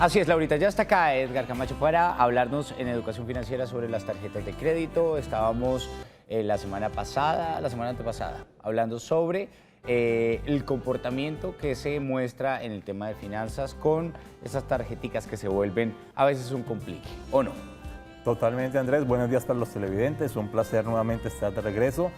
Así es, Laurita, ya está acá Edgar Camacho para hablarnos en educación financiera sobre las tarjetas de crédito. Estábamos la semana antepasada, hablando sobre el comportamiento que se muestra en el tema de finanzas con esas tarjeticas que se vuelven a veces un complique, ¿o no? Totalmente, Andrés. Buenos días para los televidentes. Un placer nuevamente estar de regreso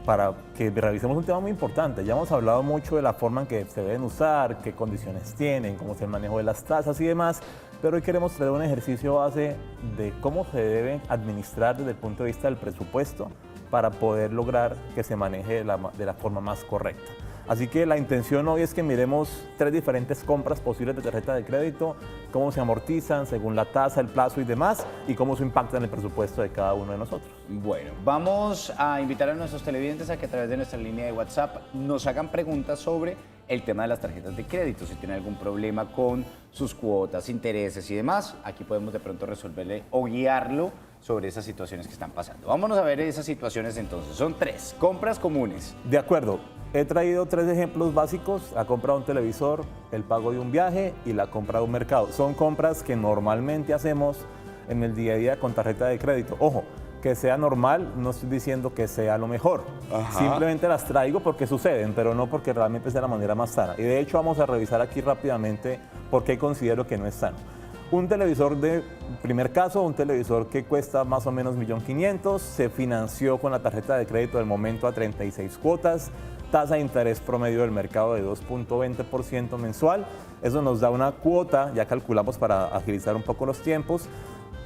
para que revisemos un tema muy importante. Ya hemos hablado mucho de la forma en que se deben usar, qué condiciones tienen, cómo es el manejo de las tasas y demás, pero hoy queremos traer un ejercicio base de cómo se debe administrar desde el punto de vista del presupuesto para poder lograr que se maneje de la forma más correcta. Así que la intención hoy es que miremos 3 diferentes compras posibles de tarjeta de crédito, cómo se amortizan según la tasa, el plazo y demás, y cómo eso impacta en el presupuesto de cada uno de nosotros. Bueno, vamos a invitar a nuestros televidentes a que a través de nuestra línea de WhatsApp nos hagan preguntas sobre el tema de las tarjetas de crédito, si tienen algún problema con sus cuotas, intereses y demás. Aquí podemos de pronto resolverle o guiarlo sobre esas situaciones que están pasando. Vámonos a ver esas situaciones entonces. Son 3 compras comunes. De acuerdo. He traído 3 ejemplos básicos: la compra de un televisor, el pago de un viaje y la compra de un mercado. Son compras que normalmente hacemos en el día a día con tarjeta de crédito. Ojo, que sea normal, no estoy diciendo que sea lo mejor. Ajá. Simplemente las traigo porque suceden, pero no porque realmente sea la manera más sana. Y de hecho vamos a revisar aquí rápidamente por qué considero que no es sano. Un televisor de primer caso, un televisor que cuesta más o menos 1.500.000, se financió con la tarjeta de crédito del momento a 36 cuotas, tasa de interés promedio del mercado de 2.20% mensual. Eso nos da una cuota, ya calculamos para agilizar un poco los tiempos,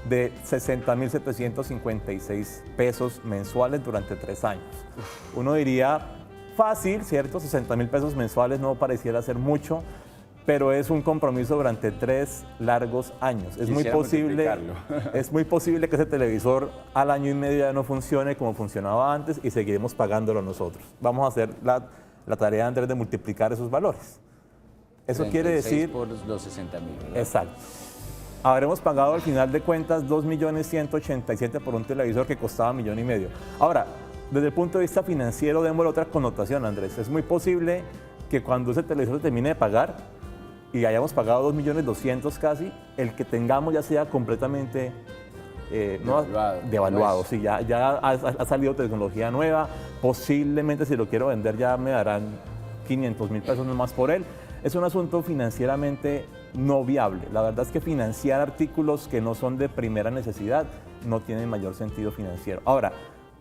de 60.756 pesos mensuales durante 3 años. Uno diría, fácil, ¿cierto? 60.000 pesos mensuales no pareciera ser mucho, pero es un compromiso durante 3 largos años. Es muy posible que ese televisor al año y medio ya no funcione como funcionaba antes y seguiremos pagándolo nosotros. Vamos a hacer la tarea, Andrés, de multiplicar esos valores. Eso quiere decir... por los 60.000, exacto. Habremos pagado al final de cuentas 2.187.000 por un televisor que costaba 1.5 millones. Ahora, desde el punto de vista financiero, démosle otra connotación, Andrés. Es muy posible que cuando ese televisor se termine de pagar y hayamos pagado 2.200.000 casi, el que tengamos ya sea completamente devaluado. Sí, ya ha salido tecnología nueva. Posiblemente, si lo quiero vender, ya me darán 500.000 pesos más por él. Es un asunto financieramente no viable. La verdad es que financiar artículos que no son de primera necesidad no tiene mayor sentido financiero. Ahora,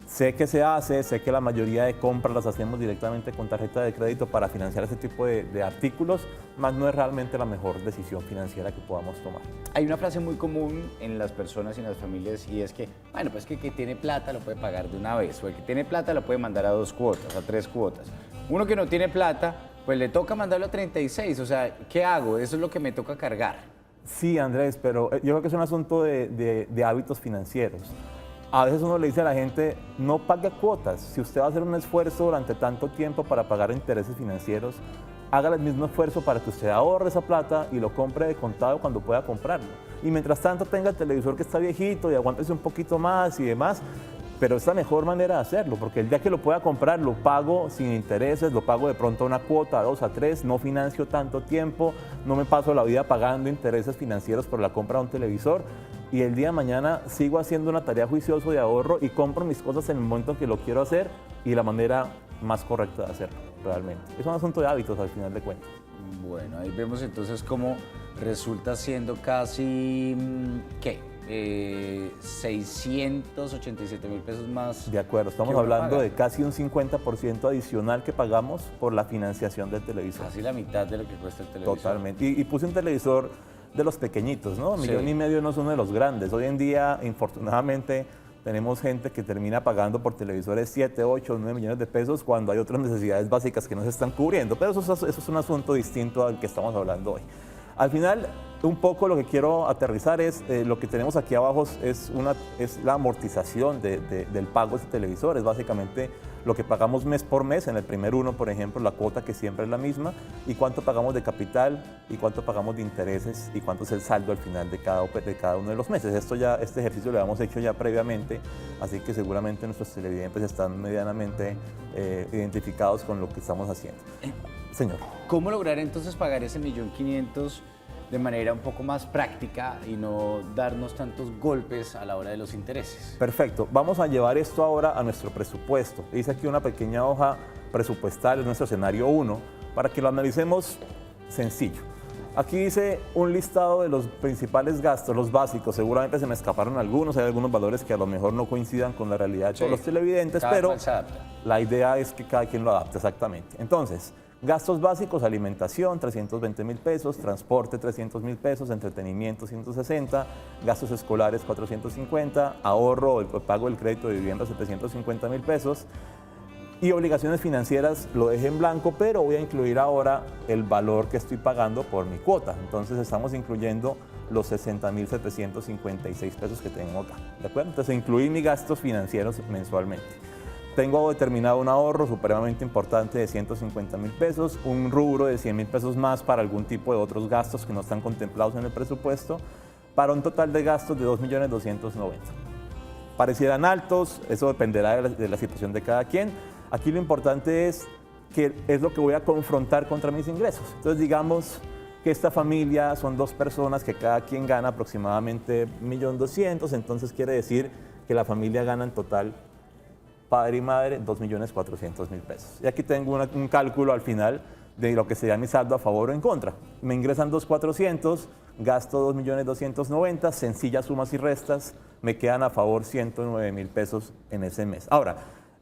sé que se hace, sé que la mayoría de compras las hacemos directamente con tarjeta de crédito para financiar ese tipo de artículos, mas no es realmente la mejor decisión financiera que podamos tomar. Hay una frase muy común en las personas y en las familias, y es que, bueno, pues que el que tiene plata lo puede pagar de una vez, o el que tiene plata lo puede mandar a 2 cuotas, a 3 cuotas. Uno que no tiene plata, pues le toca mandarlo a 36, o sea, ¿qué hago? Eso es lo que me toca cargar. Sí, Andrés, pero yo creo que es un asunto de hábitos financieros. A veces uno le dice a la gente, no pague cuotas. Si usted va a hacer un esfuerzo durante tanto tiempo para pagar intereses financieros, haga el mismo esfuerzo para que usted ahorre esa plata y lo compre de contado cuando pueda comprarlo. Y mientras tanto tenga el televisor que está viejito y aguántese un poquito más y demás, pero es la mejor manera de hacerlo, porque el día que lo pueda comprar lo pago sin intereses, lo pago de pronto a una cuota, a 2, a 3, no financio tanto tiempo, no me paso la vida pagando intereses financieros por la compra de un televisor, y el día de mañana sigo haciendo una tarea juiciosa de ahorro y compro mis cosas en el momento en que lo quiero hacer y la manera más correcta de hacerlo, realmente. Es un asunto de hábitos al final de cuentas. Bueno, ahí vemos entonces cómo resulta siendo casi, ¿qué? 687.000 pesos más. De acuerdo, estamos hablando de casi un 50% adicional que pagamos por la financiación del televisor. Casi la mitad de lo que cuesta el televisor. Totalmente. Y puse un televisor de los pequeñitos, ¿no? 1,5 millones no es uno de los grandes. Hoy en día, infortunadamente, tenemos gente que termina pagando por televisores 7, 8, 9 millones de pesos cuando hay otras necesidades básicas que no se están cubriendo. Pero eso es un asunto distinto al que estamos hablando hoy. Al final, un poco lo que quiero aterrizar es, lo que tenemos aquí abajo es la amortización del pago de este televisor. Es básicamente lo que pagamos mes por mes. En el primer uno, por ejemplo, la cuota que siempre es la misma, y cuánto pagamos de capital, y cuánto pagamos de intereses, y cuánto es el saldo al final de cada uno de los meses. Este ejercicio lo habíamos hecho ya previamente, así que seguramente nuestros televidentes están medianamente identificados con lo que estamos haciendo. Señor. ¿Cómo lograr entonces pagar ese 1.500.000 de manera un poco más práctica y no darnos tantos golpes a la hora de los intereses. Perfecto. Vamos a llevar esto ahora a nuestro presupuesto. Hice aquí una pequeña hoja presupuestal, es nuestro escenario 1, para que lo analicemos sencillo. Aquí dice un listado de los principales gastos, los básicos. Seguramente se me escaparon algunos, hay algunos valores que a lo mejor no coincidan con la realidad de todos los televidentes, pero la idea es que cada quien lo adapte exactamente. Entonces, gastos básicos, alimentación, 320.000 pesos, transporte, 300.000 pesos, entretenimiento, 160, gastos escolares, 450, ahorro, el pago del crédito de vivienda, 750.000 pesos. Y obligaciones financieras lo dejé en blanco, pero voy a incluir ahora el valor que estoy pagando por mi cuota. Entonces estamos incluyendo los 60.756 pesos que tengo acá, ¿de acuerdo? Entonces incluí mis gastos financieros mensualmente. Tengo determinado un ahorro supremamente importante de 150.000 pesos, un rubro de 100.000 pesos más para algún tipo de otros gastos que no están contemplados en el presupuesto, para un total de gastos de 2.290.000. Parecieran altos, eso dependerá de la situación de cada quien. Aquí lo importante es que es lo que voy a confrontar contra mis ingresos. Entonces digamos que esta familia son 2 personas que cada quien gana aproximadamente 1.200.000, entonces quiere decir que la familia gana en total, padre y madre, 2.400.000 pesos. Y aquí tengo un cálculo al final de lo que sería mi saldo a favor o en contra. Me ingresan 2.400.000, gasto 2.290.000, sencillas sumas y restas, me quedan a favor 109.000 pesos en ese mes. Ahora,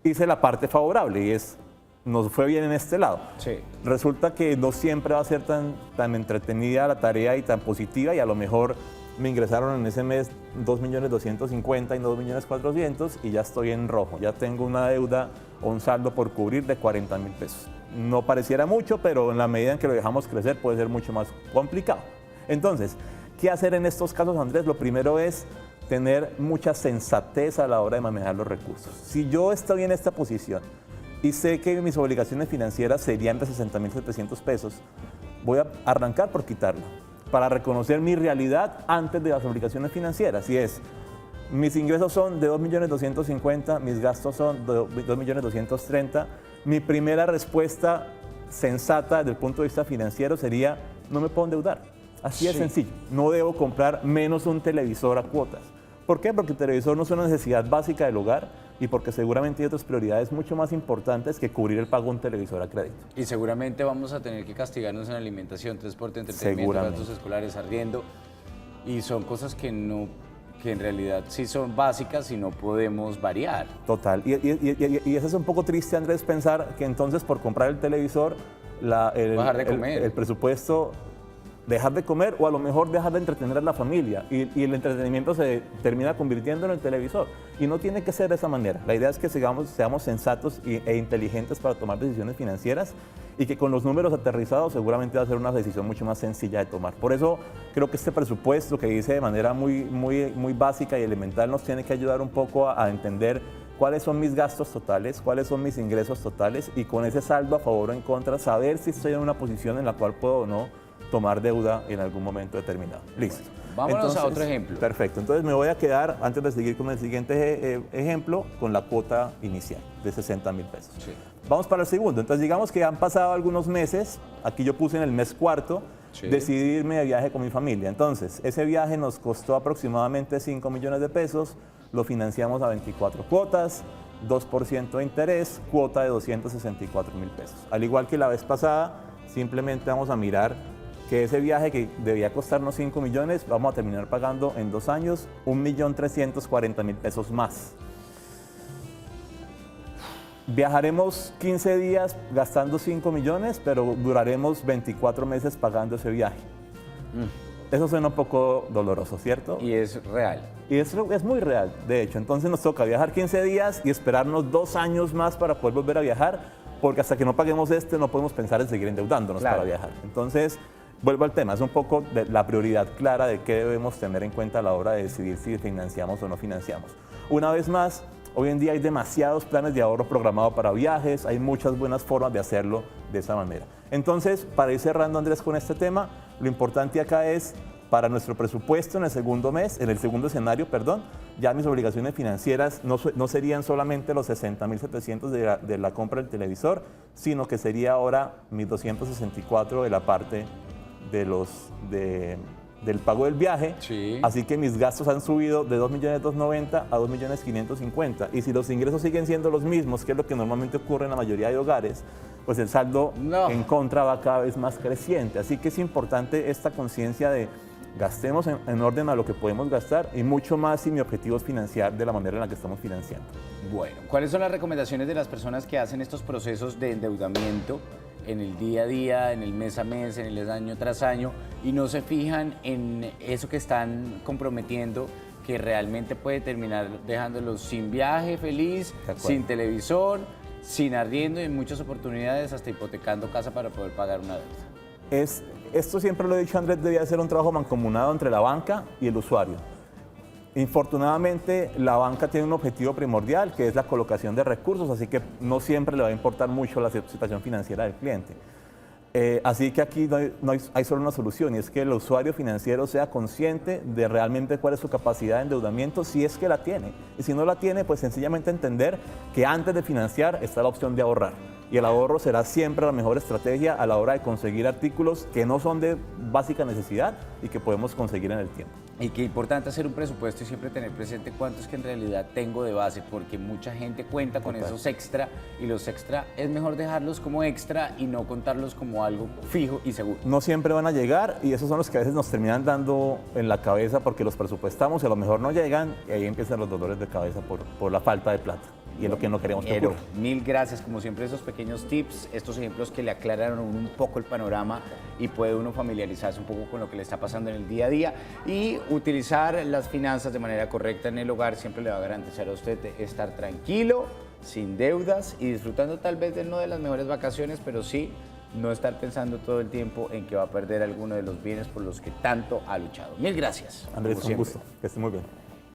hice la parte favorable y es, nos fue bien en este lado. Sí. Resulta que no siempre va a ser tan entretenida la tarea y tan positiva, y a lo mejor me ingresaron en ese mes 2.250.000 y no 2.400.000 y ya estoy en rojo. Ya tengo una deuda o un saldo por cubrir de 40.000 pesos. No pareciera mucho, pero en la medida en que lo dejamos crecer puede ser mucho más complicado. Entonces, ¿qué hacer en estos casos, Andrés? Lo primero es tener mucha sensatez a la hora de manejar los recursos. Si yo estoy en esta posición y sé que mis obligaciones financieras serían de 60.700 pesos, voy a arrancar por quitarlo, para reconocer mi realidad antes de las obligaciones financieras. Y es, mis ingresos son de 2.250.000, mis gastos son de 2.230.000. Mi primera respuesta sensata desde el punto de vista financiero sería, no me puedo endeudar. Así de sencillo. No debo comprar menos un televisor a cuotas. ¿Por qué? Porque el televisor no es una necesidad básica del hogar y porque seguramente hay otras prioridades mucho más importantes que cubrir el pago de un televisor a crédito. Y seguramente vamos a tener que castigarnos en alimentación, transporte, entretenimiento, gastos escolares, arriendo. Y son cosas que en realidad sí son básicas y no podemos variar. Total. Y eso es un poco triste, Andrés, pensar que entonces por comprar el televisor, Bajar de comer. el presupuesto, dejar de comer o a lo mejor dejar de entretener a la familia y el entretenimiento se termina convirtiendo en el televisor. Y no tiene que ser de esa manera. La idea es que seamos sensatos e inteligentes para tomar decisiones financieras y que con los números aterrizados seguramente va a ser una decisión mucho más sencilla de tomar. Por eso creo que este presupuesto que dice de manera muy básica y elemental nos tiene que ayudar un poco a entender cuáles son mis gastos totales, cuáles son mis ingresos totales y con ese saldo a favor o en contra saber si estoy en una posición en la cual puedo o no tomar deuda en algún momento determinado. Listo. Vámonos a otro ejemplo. Perfecto. Entonces me voy a quedar, antes de seguir con el siguiente ejemplo, con la cuota inicial de 60.000 pesos. Sí. Vamos para el segundo. Entonces digamos que han pasado algunos meses, aquí yo puse en el mes cuarto, decidí irme de viaje con mi familia. Entonces ese viaje nos costó aproximadamente 5 millones de pesos, lo financiamos a 24 cuotas, 2% de interés, cuota de 264.000 pesos. Al igual que la vez pasada, simplemente vamos a mirar que ese viaje que debía costarnos 5 millones, vamos a terminar pagando en 2 años 1.340.000 pesos más. Viajaremos 15 días gastando 5 millones, pero duraremos 24 meses pagando ese viaje. Eso suena un poco doloroso, ¿cierto? Y es real. Y es muy real, de hecho. Entonces nos toca viajar 15 días y esperarnos 2 años más para poder volver a viajar, porque hasta que no paguemos no podemos pensar en seguir endeudándonos para viajar. Entonces, vuelvo al tema, es un poco de la prioridad clara de qué debemos tener en cuenta a la hora de decidir si financiamos o no financiamos. Una vez más, hoy en día hay demasiados planes de ahorro programados para viajes, hay muchas buenas formas de hacerlo de esa manera. Entonces, para ir cerrando, Andrés, con este tema, lo importante acá es, para nuestro presupuesto en el segundo mes, en el segundo escenario, perdón, ya mis obligaciones financieras no serían solamente los 60.700 de la compra del televisor, sino que sería ahora mis 264 de la parte del pago del viaje, Sí. así que mis gastos han subido de 2.290.000 a 2.550.000, y si los ingresos siguen siendo los mismos, que es lo que normalmente ocurre en la mayoría de hogares, pues el saldo No. en contra va cada vez más creciente. Así que es importante esta conciencia de gastemos en orden a lo que podemos gastar, y mucho más si mi objetivo es financiar de la manera en la que estamos financiando. Bueno, ¿cuáles son las recomendaciones de las personas que hacen estos procesos de endeudamiento en el día a día, en el mes a mes, en el año tras año, y no se fijan en eso que están comprometiendo, que realmente puede terminar dejándolos sin viaje feliz, De acuerdo. sin televisor, sin arriendo y en muchas oportunidades hasta hipotecando casa para poder pagar una deuda? Esto siempre lo he dicho, Andrés, debía ser un trabajo mancomunado entre la banca y el usuario. Infortunadamente, la banca tiene un objetivo primordial, que es la colocación de recursos, así que no siempre le va a importar mucho la situación financiera del cliente. Así que aquí hay solo una solución, y es que el usuario financiero sea consciente de realmente cuál es su capacidad de endeudamiento, si es que la tiene. Y si no la tiene, pues sencillamente entender que antes de financiar está la opción de ahorrar. Y el ahorro será siempre la mejor estrategia a la hora de conseguir artículos que no son de básica necesidad y que podemos conseguir en el tiempo. Y qué importante hacer un presupuesto y siempre tener presente cuánto es que en realidad tengo de base, porque mucha gente cuenta con Total. esos extra, y los extra es mejor dejarlos como extra y no contarlos como algo fijo y seguro. No siempre van a llegar, y esos son los que a veces nos terminan dando en la cabeza porque los presupuestamos y a lo mejor no llegan, y ahí empiezan los dolores de cabeza por la falta de plata. Y es lo que no queremos que Pero ocurra. mil gracias, como siempre, esos pequeños tips, estos ejemplos que le aclararon un poco el panorama y puede uno familiarizarse un poco con lo que le está pasando en el día a día, y utilizar las finanzas de manera correcta en el hogar siempre le va a garantizar a usted estar tranquilo, sin deudas y disfrutando tal vez de no de las mejores vacaciones, pero sí no estar pensando todo el tiempo en que va a perder alguno de los bienes por los que tanto ha luchado. Mil gracias. Andrés, como un siempre. gusto. Que esté muy bien.